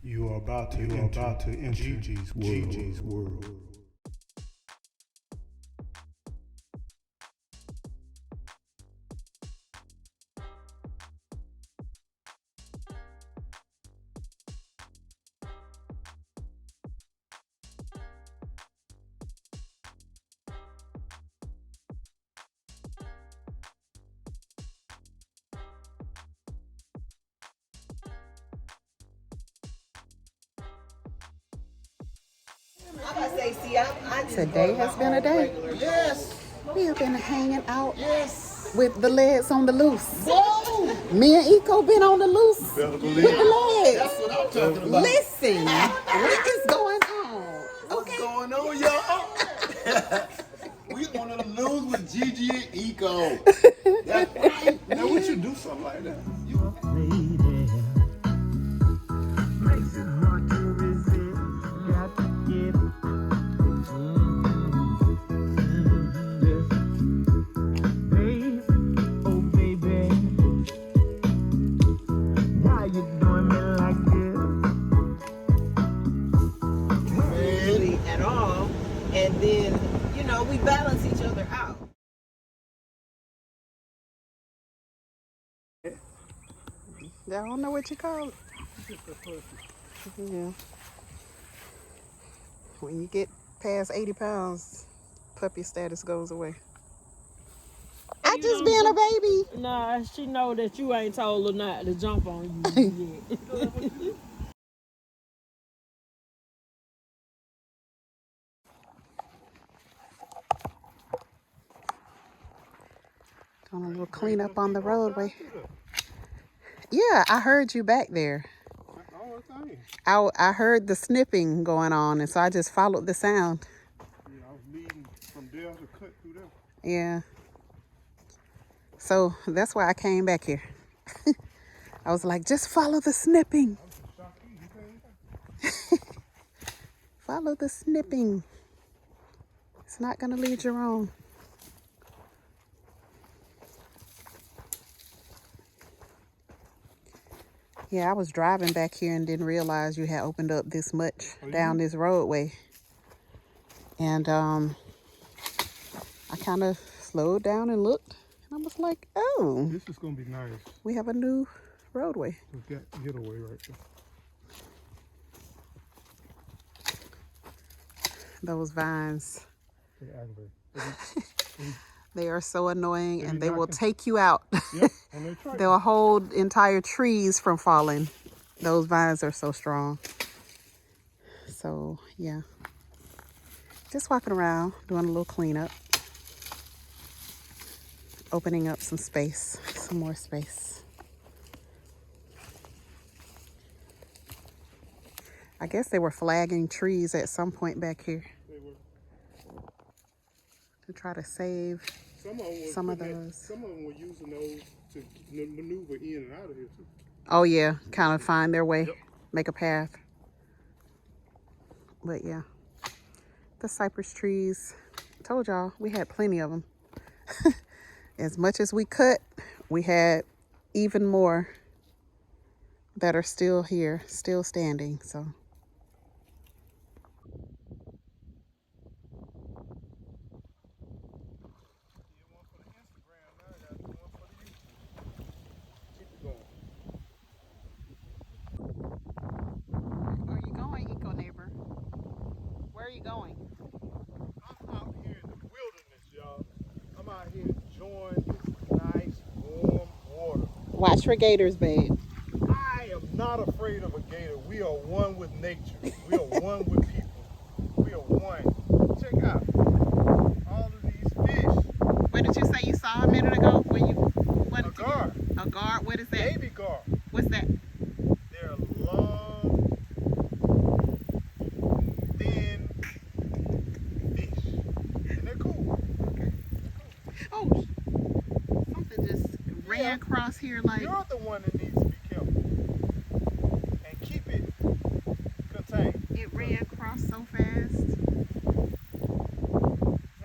You are about to enter Gigi's world. Today has been a day. Yes. We have been hanging out Yes. with the legs on the loose. Whoa. Me and Eco been on the loose Better with believe the it. legs. That's what I'm talking about. Listen, what is going on? What's going on, y'all? We on the news with Gigi and Eco. That's right. Now we should do something like that. At all, and then we balance each other out. I don't know what you call it. Yeah. When you get past 80 pounds, puppy status goes away. I just being a baby. Nah, she know that you ain't told her not to jump on you yet. Doing a little cleanup on the roadway. Yeah, I heard you back there. I heard the snipping going on, and so I just followed the sound. Yeah, I was leading from there to cut through there. Yeah. So that's why I came back here. I was like, just follow the snipping. Follow the snipping. It's not going to lead you wrong. Yeah, I was driving back here and didn't realize you had opened up this much down this roadway. And I kind of slowed down and looked. And I was like, oh. This is going to be nice. We have a new roadway. We got getaway right there. Those vines. They aggravate. They are so annoying, and they will take you out. Yep, and they try. They'll hold entire trees from falling. Those vines are so strong. So, yeah. Just walking around, doing a little cleanup. Opening up some space, some more space. I guess they were flagging trees at some point back here. They were. To try to save some of those. Some of them were using those to maneuver in and out of here too. Oh yeah, kind of find their way, Yep. Make a path. But yeah, the cypress trees, told y'all, we had plenty of them. As much as we cut, we had even more that are still here, still standing, so. Where are you going, Eco Neighbor? Where are you going? I'm out here in the wilderness, y'all. I'm out here enjoying this nice, warm water. Watch for gators, babe. I am not afraid of a gator. We are one with nature. We are one with people. We are one. Check out all of these fish. What did you say you saw a minute ago? When you A gar. A guard? What is that? Baby gar. What's that? They're long, thin fish. And they're cool. Oh, something just ran across here like. You're the one that needs to be careful. And keep it contained. It ran across so fast.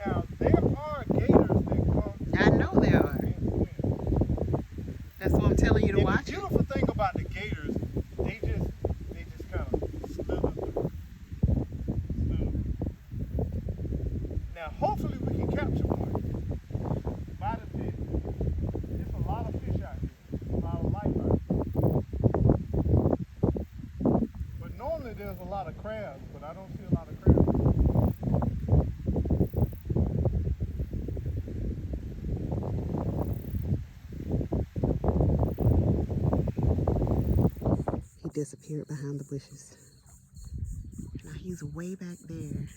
Now, there are gators that come. I know there are. in the wind. That's what I'm telling you to And watch. the beautiful thing about the gators, they just kind of lot of crabs, but I don't see a lot of crabs. He disappeared behind the bushes. Now he's way back there.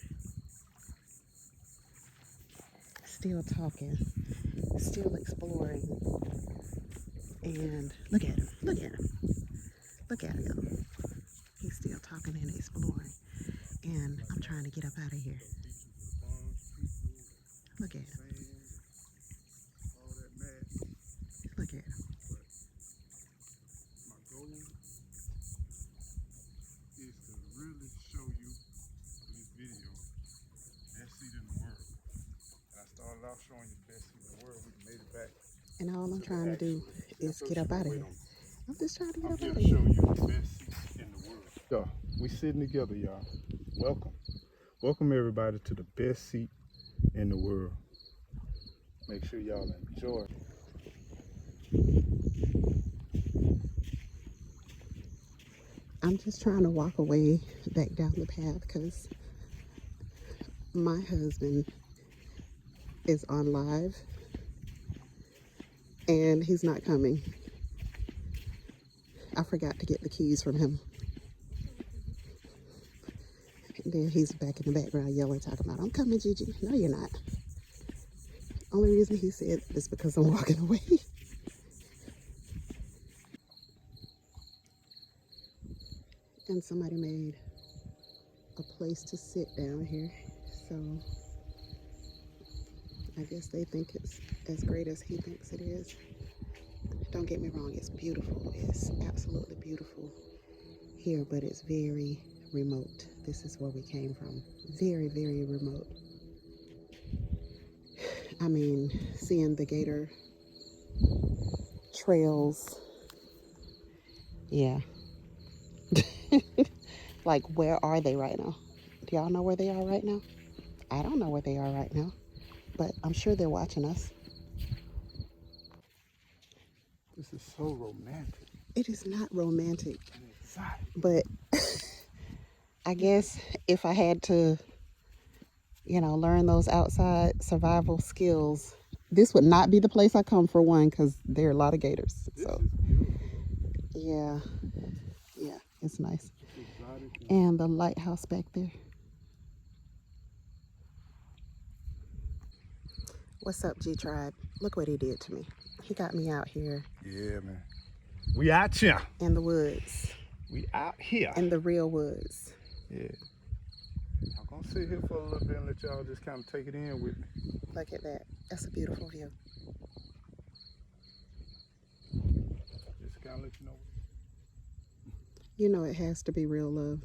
Still talking. Still exploring. And look at him. Look at him. Look at him, y'all. He's still talking and exploring. And I'm trying to get up out of here. Look at him. Look at him. My goal is to really show you in this video best seat in the world. And I started off showing you the best seat in the world. We made it back. And all I'm trying to do is get up out of here. I'm just trying to get I'm up here out to of show here. you the best seats in the world. Yo, we sitting together, y'all. Welcome. Welcome everybody to the best seat in the world. Make sure y'all enjoy. I'm just trying to walk away back down the path because my husband is on live and he's not coming. I forgot to get the keys from him. And then he's back in the background yelling, talking about, I'm coming, Gigi. No, you're not. Only reason he said is because I'm walking away. And somebody made a place to sit down here. So I guess they think it's as great as he thinks it is. Don't get me wrong, it's beautiful. It's absolutely beautiful here, but it's very remote. This is where we came from. Very, very remote. I mean, seeing the Gator trails. Yeah. Like, where are they right now? Do y'all know where they are right now? I don't know where they are right now, but I'm sure they're watching us. This is so romantic. It is not romantic, And exciting. but I guess if I had to, you know, learn those outside survival skills, this would not be the place I come for one, because there are a lot of gators. This So is beautiful. yeah, it's nice. It's exotic. And the lighthouse back there. What's up, G Tribe? Look what he did to me. He got me out here Yeah, man. We out here. in the woods, We out here. in the real woods. Yeah. I'm gonna sit here for a little bit and let y'all just kind of take it in with me. Look at that. That's a beautiful view. Just kind of let you know. You know it has to be real love.